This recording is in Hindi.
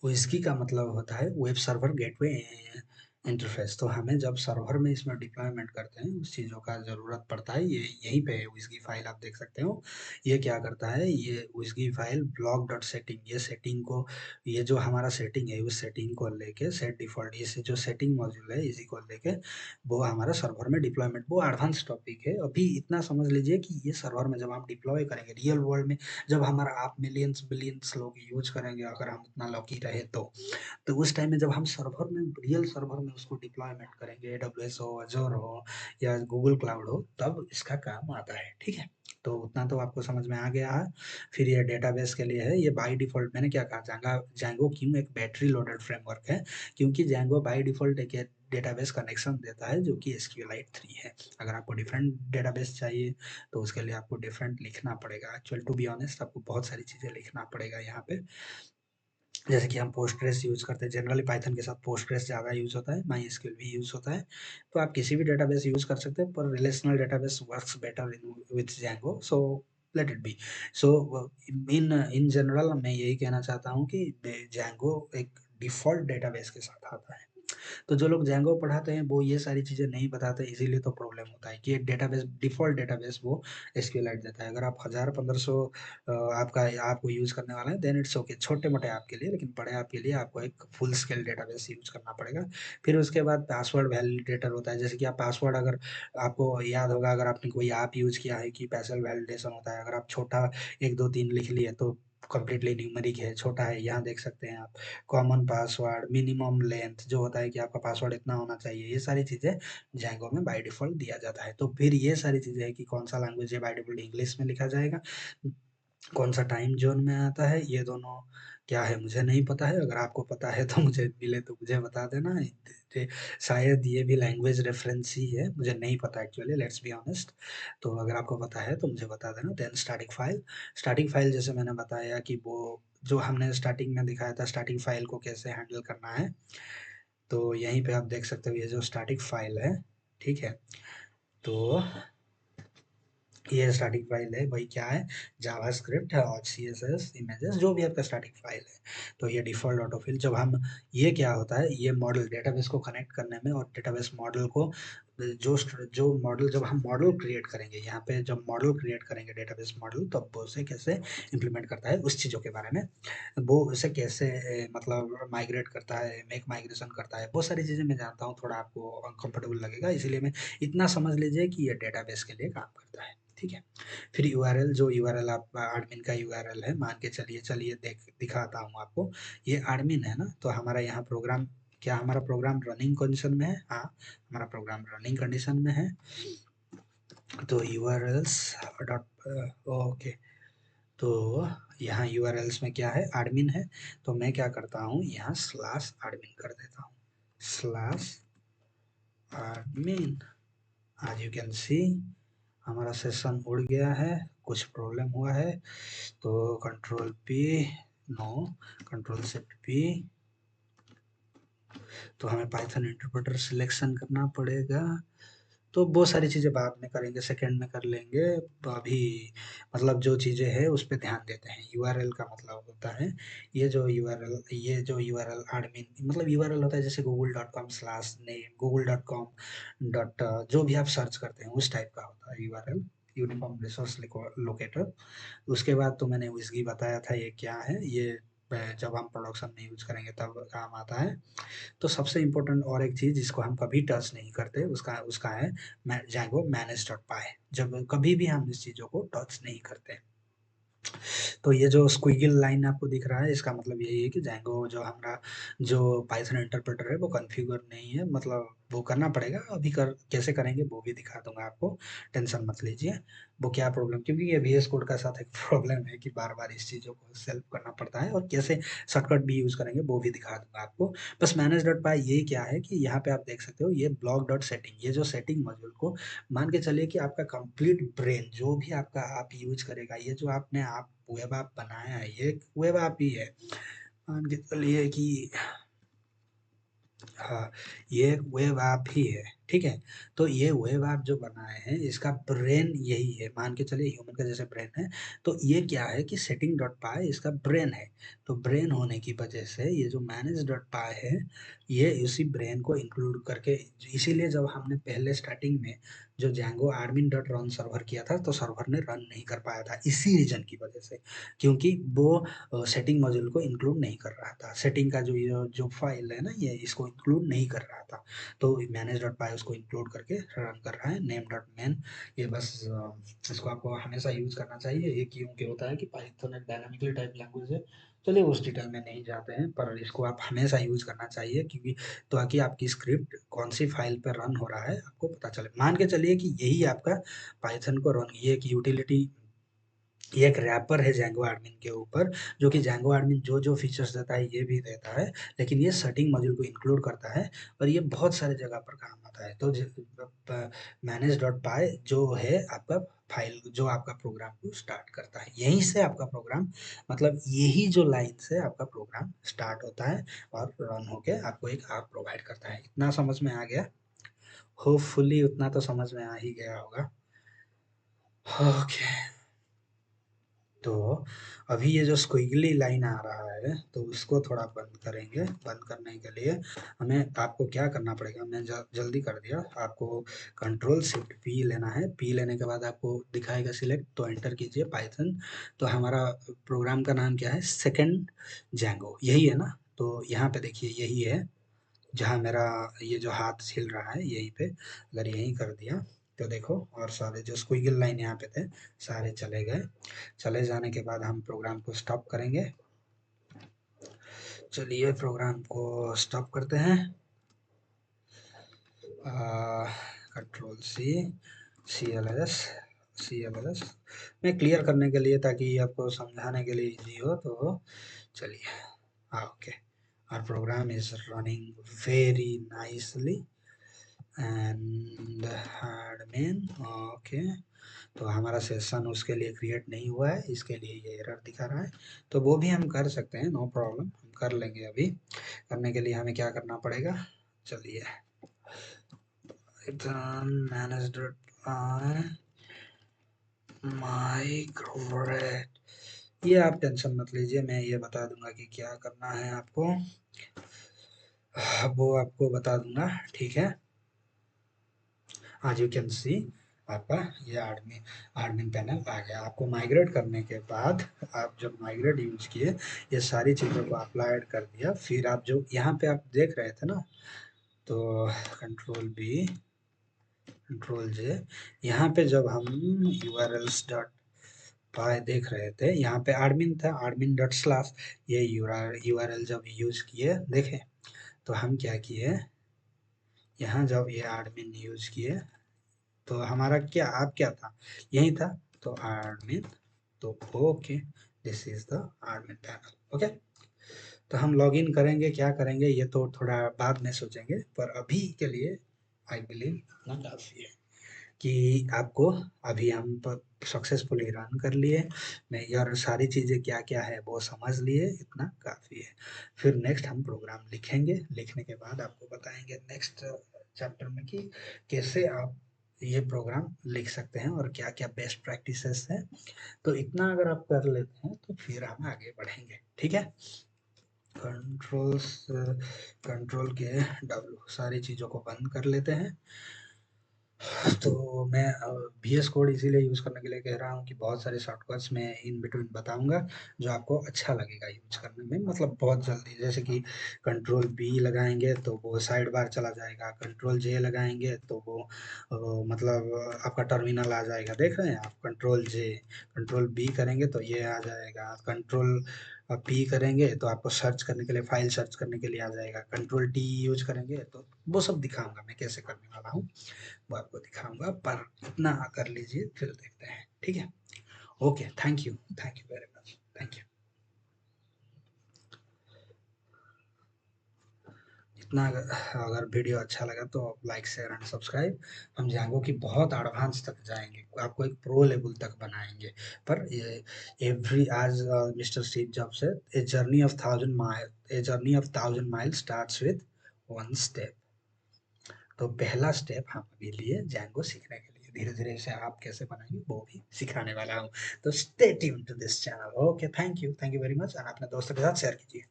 WSGI का मतलब होता है वेब सर्वर गेटवे इंटरफेस। तो हमें जब सर्वर में इसमें डिप्लॉयमेंट करते हैं उस चीज़ों का ज़रूरत पड़ता है। ये यहीं पे है WSGI फाइल, आप देख सकते हो। ये क्या करता है, ये WSGI file block dot setting, ये सेटिंग को, ये जो हमारा सेटिंग है उस सेटिंग को लेके सेट डिफ़ॉल्ट, ये जो सेटिंग मॉड्यूल है इसी को लेके वो हमारा सर्वर में डिप्लॉयमेंट, वो एडवांस टॉपिक है। अभी इतना समझ लीजिए कि ये सर्वर में जब आप डिप्लॉय करेंगे रियल वर्ल्ड में, जब हमारा ऐप मिलियंस बिलियंस लोग यूज़ करेंगे, अगर हम उतना लकी रहे तो उस टाइम में जब हम सर्वर में, रियल सर्वर में उसको डिप्लॉयमेंट करेंगे, AWS हो, अज़ूर हो या गूगल क्लाउड हो, तब इसका काम आता है, ठीक है? तो उतना तो आपको समझ में आ गया है। फिर ये डेटाबेस के लिए है, ये बाय डिफ़ॉल्ट मैंने क्या कहा, जेंगो क्यों एक बैटरी लोडेड फ्रेमवर्क है? क्योंकि जेंगो बाय डिफ़ॉल्ट एक डेटाबेस कनेक्शन देता है जो कि SQLite 3 है। अगर आपको डिफरेंट डेटाबेस चाहिए तो उसके लिए आपको डिफरेंट लिखना पड़ेगा। एक्चुअल टू बी ऑनेस्ट आपको बहुत सारी चीज़ें लिखना पड़ेगा यहाँ पे। जैसे कि हम पोस्टग्रेस यूज़ करते हैं, जनरली पाइथन के साथ पोस्टग्रेस ज़्यादा यूज़ होता है, माईएसक्यूएल भी यूज़ होता है। तो आप किसी भी डेटाबेस यूज़ कर सकते हैं, पर relational database works better in with Django, so let it be. So in in general मैं यही कहना चाहता हूँ कि जेंगो एक डिफ़ॉल्ट डेटाबेस के साथ आता है। तो जो लोग जेंगो पढ़ाते हैं वो ये सारी चीज़ें नहीं बताते, इसीलिए तो प्रॉब्लम होता है कि एक डेटाबेस, डिफ़ॉल्ट डेटाबेस वो SQLite देता है। अगर आप 1000-1500 आपका आपको यूज़ करने वाला है देन इट्स ओके, छोटे-मोटे ऐप के लिए। लेकिन बड़े ऐप के लिए आपको एक फुल स्केल डेटाबेस यूज़ करना पड़ेगा। फिर उसके बाद पासवर्ड वैलिडेटर होता है, जैसे कि आप पासवर्ड, अगर आपको याद होगा, अगर आपने कोई ऐप यूज़ किया है कि पासवर्ड वैलिडेशन होता है, अगर आप छोटा 1, 2, 3 लिख लिए तो कंप्लीटली न्यूमेरिक है, छोटा है, यहाँ देख सकते हैं आप। कॉमन पासवर्ड, मिनिमम लेंथ जो होता है कि आपका पासवर्ड इतना होना चाहिए, ये सारी चीज़ें जेंगो में बाय डिफ़ॉल्ट दिया जाता है। तो फिर ये सारी चीज़ें हैं कि कौन-सा लैंग्वेज है, बाय डिफ़ॉल्ट इंग्लिश में लिखा जाएगा, कौन-सा टाइम ज़ोन में आता है, ये दोनों क्या है मुझे नहीं पता है। अगर आपको पता है तो मुझे मिले तो मुझे बता देना। ये शायद ये भी लैंग्वेज रेफ़रेंस ही है, मुझे नहीं पता एक्चुअली, लेट्स बी ऑनेस्ट। तो अगर आपको पता है तो मुझे बता देना। देन स्टैटिक फ़ाइल जैसे मैंने बताया कि वो जो हमने स्टार्टिंग में दिखाया था, स्टैटिक फ़ाइल को कैसे हैंडल करना है। तो यहीं पे आप देख सकते हो ये जो स्टैटिक फ़ाइल है, ठीक है? तो ये स्टैटिक फ़ाइल है, वही क्या है, जावास्क्रिप्ट है और CSS, इमेजेस, जो भी आपका स्टैटिक फ़ाइल है। तो ये डिफ़ॉल्ट ऑटोफिल, जब हम, ये क्या होता है, ये मॉडल डेटाबेस को कनेक्ट करने में और डेटाबेस मॉडल को जो मॉडल, जब हम मॉडल क्रिएट करेंगे, यहाँ पे जब मॉडल क्रिएट करेंगे डेटाबेस मॉडल, तब वो उसे कैसे इम्प्लीमेंट करता है उस चीज़ों के बारे में। वो उसे कैसे मतलब माइग्रेट करता है, मेक माइग्रेशन करता है, वो सारी चीज़ें मैं जानता हूँ। थोड़ा आपको अनकम्फर्टेबल लगेगा, इसीलिए मैं इतना समझ लीजिए कि ये डेटाबेस के लिए काम करता है, ठीक है? फिर यूआरएल, जो यूआरएल आप एडमिन का यूआरएल है, मान के चलिए, दिखाता हूँ आपको। ये एडमिन है ना, तो हमारा यहाँ प्रोग्राम, क्या हमारा प्रोग्राम रनिंग कंडीशन में है? हाँ, हमारा प्रोग्राम रनिंग कंडीशन में है। तो यूआरएल्स डॉट ओके, तो यहाँ यूआरएल्स में क्या है, एडमिन है। तो मैं क्या करता हूँ, यहाँ स्लैश एडमिन कर देता हूँ, स्लैश एडमिन। आज यू कैन सी हमारा सेशन उड़ गया है, कुछ प्रॉब्लम हुआ है। तो control P, no, control shift P. तो हमें पाइथन इंटरप्रेटर सिलेक्शन करना पड़ेगा। तो वो सारी चीज़ें बाद में करेंगे, सेकंड में कर लेंगे। तो अभी मतलब जो चीज़ें हैं उस पे ध्यान देते हैं। यूआरएल का मतलब होता है, ये जो यूआरएल एडमिन मतलब यूआरएल होता है, जैसे google.com/name, google.com जो भी आप सर्च करते हैं उस टाइप का होता है यूआरएल, यूनिफॉर्म रिसोर्स लोकेटर। उसके बाद तो मैंने विज़गी बताया था ये क्या है, ये जब हम प्रोडक्शन में यूज़ करेंगे तब काम आता है। तो सबसे इम्पोर्टेंट और एक चीज़ जिसको हम कभी टच नहीं करते, उसका उसका है Django manage.py। जब कभी भी हम इस चीज़ों को टच नहीं करते। तो ये जो स्क्विगल लाइन आपको दिख रहा है, इसका मतलब यही है कि Django जो हमारा जो पाइथन इंटरप्रेटर है वो कॉन्फ़िगर नहीं है, मतलब वो करना पड़ेगा। अभी कैसे करेंगे वो भी दिखा दूँगा आपको, टेंशन मत लीजिए। वो क्या प्रॉब्लम, क्योंकि ये VS कोड का साथ एक प्रॉब्लम है कि बार-बार इस चीज़ों को सेल्फ करना पड़ता है, और कैसे शॉर्टकट भी यूज़ करेंगे वो भी दिखा दूँगा आपको। बस manage.py ये क्या है कि यहाँ पे आप देख सकते हो, ये block.setting, ये जो सेटिंग मॉड्यूल को, मान के चलिए कि आपका कंप्लीट ब्रेन जो भी आपका ऐप यूज़ करेगा, ये जो आपने ऐप वेब ऐप बनाया है, ये एक वेब ऐप ही है। मान के चलिए कि हाँ, ये एक वेब ऐप ही है, ठीक है? तो ये वेब ऐप जो बनाए हैं इसका ब्रेन यही है, मान के चलिए ह्यूमन का जैसे ब्रेन है, तो ये क्या है कि सेटिंग डॉट पाई इसका ब्रेन है। तो ब्रेन होने की वजह से ये जो मैनेज डॉट पाई है, ये इसी ब्रेन को इंक्लूड करके, इसीलिए जब हमने पहले स्टार्टिंग में जो Django admin dot run server किया था, तो सर्वर ने रन नहीं कर पाया था इसी रीज़न की वजह से, क्योंकि वो सेटिंग मॉड्यूल को इंक्लूड नहीं कर रहा था। सेटिंग का जो ये जो फाइल है ना, ये इसको इंक्लूड नहीं कर रहा था। तो मैनेज डॉट पाई उसको इंक्लूड करके रन कर रहा है। नेम डॉट मेन, ये बस इसको आपको हमेशा यूज़ करना चाहिए। ये क्योंकि होता है कि पाइथन एक डायनामिकली टाइप लैंग्वेज है। चलिए उस डिटेल में नहीं जाते हैं, पर इसको आप हमेशा यूज़ करना चाहिए, क्योंकि ताकि आपकी स्क्रिप्ट कौन सी फाइल पर रन हो रहा है आपको पता चले। मान के चलिए कि यही आपका पाइथन को रन, ये एक यूटिलिटी, ये एक रैपर है जेंगो एडमिन के ऊपर, जो कि जेंगो एडमिन जो फीचर्स देता है ये भी देता है, लेकिन ये सेटिंग मॉड्यूल को इंक्लूड करता है और ये बहुत सारे जगह पर काम आता है। तो मैनेज डॉट पाई जो है आपका फाइल, जो आपका प्रोग्राम को स्टार्ट करता है, यहीं से आपका प्रोग्राम, मतलब यही जो लाइन से आपका प्रोग्राम स्टार्ट होता है और रन होके आपको एक ऐप प्रोवाइड करता है। इतना समझ में आ गया? होपफुली उतना तो समझ में आ ही गया होगा। ओके, तो अभी ये जो स्क्विगली लाइन आ रहा है, तो उसको थोड़ा बंद करेंगे। बंद करने के लिए हमें, आपको क्या करना पड़ेगा, मैं जल्दी कर दिया। आपको कंट्रोल शिफ्ट पी लेना है। पी लेने के बाद आपको दिखाएगा सिलेक्ट, तो एंटर कीजिए पाइथन। तो हमारा प्रोग्राम का नाम क्या है, सेकंड जेंगो, यही है ना? तो यहाँ पे देखिए यही है, जहाँ मेरा ये जो हाथ हिल रहा है यहीं पे, अगर यहीं कर दिया तो देखो, और सारे जो स्क्विगल लाइन यहाँ पे थे सारे चले गए। चले जाने के बाद हम प्रोग्राम को स्टॉप करेंगे। चलिए प्रोग्राम को स्टॉप करते हैं। Control C, C L S में क्लियर करने के लिए, ताकि आपको समझाने के लिए इजी हो, तो चलिए। Okay, our program is running very nicely and admin. Okay, तो हमारा सेशन उसके लिए क्रिएट नहीं हुआ है, इसके लिए ये एरर दिखा रहा है। तो वो भी हम कर सकते हैं, नो प्रॉब्लम, हम कर लेंगे। अभी करने के लिए हमें क्या करना पड़ेगा, चलिए मैनेज माइग्रेट, ये आप टेंशन मत लीजिए, मैं ये बता दूंगा कि क्या करना है आपको, वो आपको बता दूंगा, ठीक है? आज यू कैन सी आपका ये एडमिन एडमिन पैनल आ गया। आपको माइग्रेट करने के बाद, आप जब माइग्रेट यूज किए, ये सारी चीज़ों को अप्लाइड कर दिया, फिर आप जो यहाँ पे आप देख रहे थे ना, तो कंट्रोल बी, कंट्रोल जे, यहाँ पे जब हम urls डॉट पाई देख रहे थे, यहाँ पे एडमिन था, एडमिन डॉट स्लैश, ये यूआरएल जब यूज किए देखें, तो हम क्या किए, यहाँ जब ये एडमिन यूज किए, तो हमारा क्या, आप क्या था, यही था, तो एडमिन, तो okay, this is the admin panel. Okay, तो हम लॉगिन करेंगे, क्या करेंगे ये तो थोड़ा बाद में सोचेंगे, पर अभी के लिए आई बिलीव इतना काफ़ी है कि आपको, अभी हम सक्सेसफुली रन कर लिए, मैं यार सारी चीज़ें क्या क्या है वो समझ लिए, इतना काफ़ी है। फिर नेक्स्ट हम प्रोग्राम लिखेंगे, लिखने के बाद आपको बताएंगे नेक्स्ट चैप्टर में कि कैसे आप ये प्रोग्राम लिख सकते हैं और क्या क्या बेस्ट प्रैक्टिसेस हैं। तो इतना अगर आप कर लेते हैं तो फिर हम आगे बढ़ेंगे, ठीक है? कंट्रोल्स, कंट्रोल के डब्ल्यू, सारी चीज़ों को बंद कर लेते हैं। तो मैं VS कोड इसीलिए यूज़ करने के लिए कह रहा हूँ कि बहुत सारे शॉर्टकट्स मैं इन बिटवीन बताऊँगा, जो आपको अच्छा लगेगा यूज़ करने में, मतलब बहुत जल्दी। जैसे कि कंट्रोल बी लगाएँगे तो वो साइड बार चला जाएगा, कंट्रोल जे लगाएँगे तो वो मतलब आपका टर्मिनल आ जाएगा, देख रहे हैं आप? कंट्रोल जे, कंट्रोल बी करेंगे तो ये आ जाएगा, कंट्रोल पी करेंगे तो आपको सर्च करने के लिए, फाइल सर्च करने के लिए आ जाएगा, कंट्रोल टी यूज़ करेंगे तो वो सब दिखाऊँगा मैं कैसे करने वाला हूँ, वो आपको दिखाऊँगा, पर इतना कर लीजिए फिर देखते हैं, ठीक है? Okay, thank you very much, thank you. इतना अगर वीडियो अच्छा लगा तो लाइक शेयर एंड सब्सक्राइब। हम जांगो की बहुत एडवांस तक जाएंगे, आपको एक प्रो लेवल तक बनाएंगे। पर ये एवरी, आज मिस्टर स्टीव जॉब्स से, a journey of thousand mile starts with one step. तो पहला स्टेप हम अभी लिए जेंगो सीखने के लिए। धीरे-धीरे इसे आप कैसे बनाएँगे वो भी सिखाने वाला हूँ। तो stay tuned to this channel. Okay, thank you very much, और अपने दोस्तों के साथ शेयर कीजिए।